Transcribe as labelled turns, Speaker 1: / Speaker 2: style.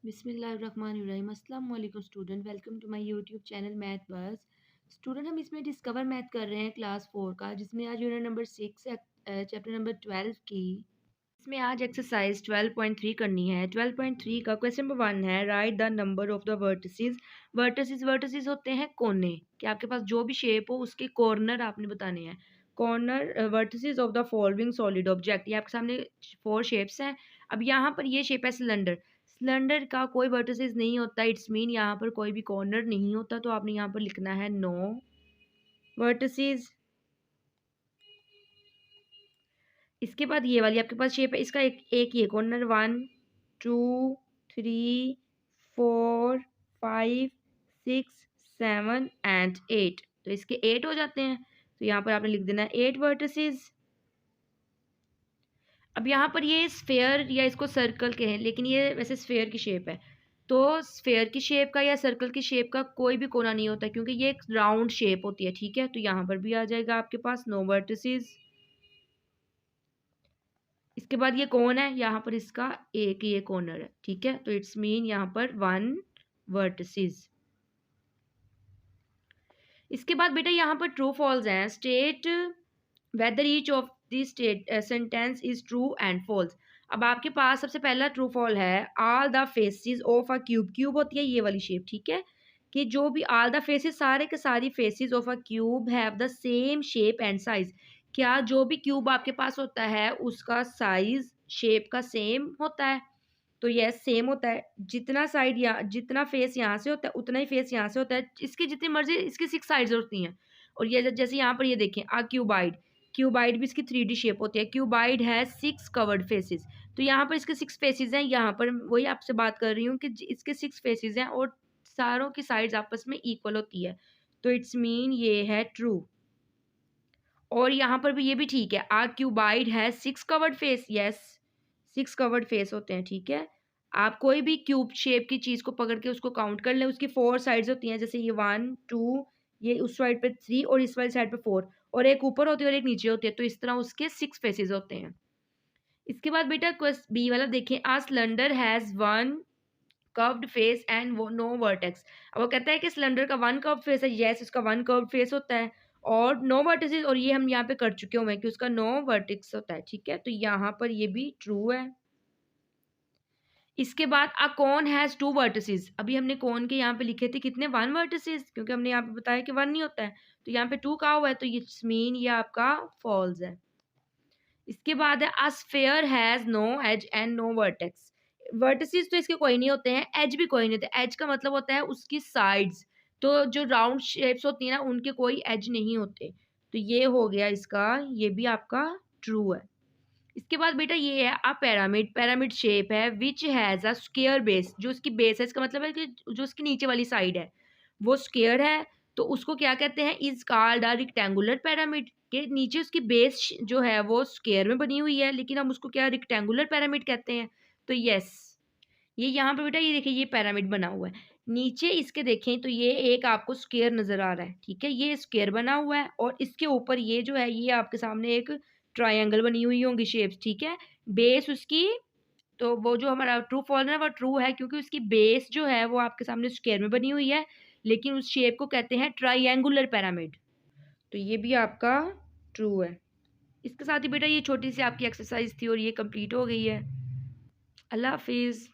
Speaker 1: बिस्मिल्लाहिर्रहमानिर्रहीम। अस्सलाम वालेकुम student, welcome to my YouTube channel math बस। स्टूडेंट, हम इसमें डिस्कवर मैथ कर रहे हैं क्लास 4 का, जिसमें आज यूनिट नंबर 6 चैप्टर नंबर 12 की इसमें आज एक्सरसाइज 12.3 करनी है। 12.3 का क्वेश्चन नंबर 1 है, right the number of the vertices. Vertices होते हैं कोने, कि आपके पास जो भी शेप हो उसके कॉर्नर आपने बताने हैं। Corner vertices of the following solid object, ये आपके सामने 4 शेप्स हैं। अब यहाँ पर ये शेप है सिलेंडर। सिलेंडर का कोई वर्टिसेस नहीं होता, इट्स मीन यहाँ पर कोई भी कॉर्नर नहीं होता, तो आपने यहाँ पर लिखना है नो वर्टिसेस। इसके बाद ये वाली आपके पास शेप है, इसका एक ये कॉर्नर 1 2 3 4 5 6 7 एंड 8, तो इसके 8 हो जाते हैं। तो यहाँ पर आपने लिख देना है 8 वर्टिसेस। अब यहाँ पर ये स्फेयर या इसको सर्कल कहें, लेकिन ये वैसे स्फेयर की शेप है, तो स्फेयर की शेप का या सर्कल की शेप का कोई भी कोना नहीं होता, क्योंकि ये एक राउंड शेप होती है। ठीक है, तो यहाँ पर भी आ जाएगा आपके पास नो वर्टिसेस। इसके बाद ये कौन है, यहाँ पर इसका एक ये कॉर्नर है। ठीक है, तो इट्स मीन यहाँ पर 1 वर्टिसेस। इसके बाद बेटा यहाँ पर ट्रू फॉल्स हैं। State whether each of the state sentence is true and false. अब आपके पास सबसे पहला ट्रू फॉल है, all the faces of a cube. Cube होती है ये वाली शेप, ठीक है, कि जो भी ऑल द फेसेस, सारे के सारी faces of a cube have the same shape and size. क्या जो भी क्यूब आपके पास होता है उसका साइज शेप का सेम होता है? तो यस, सेम होता है। जितना साइड या जितना फेस यहाँ से होता है उतना ही फेस यहाँ से होता है। इसकी जितनी मर्जी, इसकी 6 साइड्स होती हैं। और ये जैसे यहाँ पर ये देखें, आ क्यूबाइड, क्यूबाइड भी इसकी 3D शेप होती है। क्यूबाइड है 6 कवर्ड फेसेस, तो यहाँ पर इसके 6 फेसेस हैं। यहाँ पर वही आपसे बात कर रही हूँ कि इसके 6 फेसेस हैं और सारों की साइड्स आपस में इक्वल होती है, तो इट्स मीन ये है ट्रू। और यहाँ पर भी ये भी ठीक है, आ क्यूबाइड है 6 covered face. Yes, 6 covered face होते हैं। ठीक है, आप कोई भी क्यूब शेप की चीज को पकड़ के उसको काउंट कर ले, उसकी 4 साइड्स होती हैं, जैसे ये 1 2, ये उस साइड पे 3 और इस वाली साइड पे 4, और एक ऊपर होती है और एक नीचे होती है, तो इस तरह उसके 6 फेसेस होते हैं। इसके बाद बेटा क्वेश्चन बी वाला देखें, a cylinder has 1 curved face and no vertex. अब वो कहता है कि सिलेंडर का 1 कर्व्ड फेस है। यस, उसका 1 कर्व्ड फेस होता है और नो वर्टिसेस, और ये हम यहाँ पे कर चुके हुए हैं कि उसका नो वर्टेक्स होता है। ठीक है, तो यहाँ पर ये भी ट्रू है। इसके बाद अ कोन हैज 2 वर्टिसेस। अभी हमने कोन के यहाँ पे लिखे थे कितने, 1 वर्टिसेस, क्योंकि हमने यहाँ पे बताया कि 1 नहीं होता है, तो यहाँ पे 2 कहा हुआ है, तो ये मीन ये आपका फॉल्स है। इसके बाद है a sphere has no edge and no vertex. Vertices तो इसके कोई नहीं होते हैं, एज भी कोई नहीं होते। एज का मतलब होता है उसकी साइड्स, तो जो राउंड शेप्स होती है ना उनके कोई एज नहीं होते, तो ये हो गया इसका, ये भी आपका ट्रू है। इसके बाद बेटा ये है अ पिरामिड। पिरामिड शेप है which has a square base. जो उसकी बेस है, इसका मतलब है कि जो उसकी नीचे वाली साइड है वो स्क्वायर है, तो उसको क्या कहते हैं, is called a rectangular pyramid. के नीचे उसकी बेस जो है वो स्क्वायर में बनी हुई है, लेकिन हम उसको क्या रेक्टेंगुलर पिरामिड कहते हैं। तो यस, ये यहाँ पे बेटा ये देखिए ये पिरामिड बना हुआ है। नीचे इसके देखें तो ये एक आपको स्क्वायर नजर आ रहा है। ठीक है, ये स्क्वायर बना हुआ है और इसके ऊपर ये जो है ये आपके सामने एक ट्रायंगल बनी हुई होंगी शेप्स। ठीक है, बेस उसकी, तो वो जो हमारा ट्रू फॉल है वो ट्रू है, क्योंकि उसकी बेस जो है वो आपके सामने स्क्वायर में बनी हुई है, लेकिन उस शेप को कहते हैं ट्रायंगुलर पिरामिड, तो ये भी आपका ट्रू है। इसके साथ ही बेटा ये छोटी सी आपकी एक्सरसाइज थी और ये कंप्लीट हो गई है। अल्लाह हाफिज़।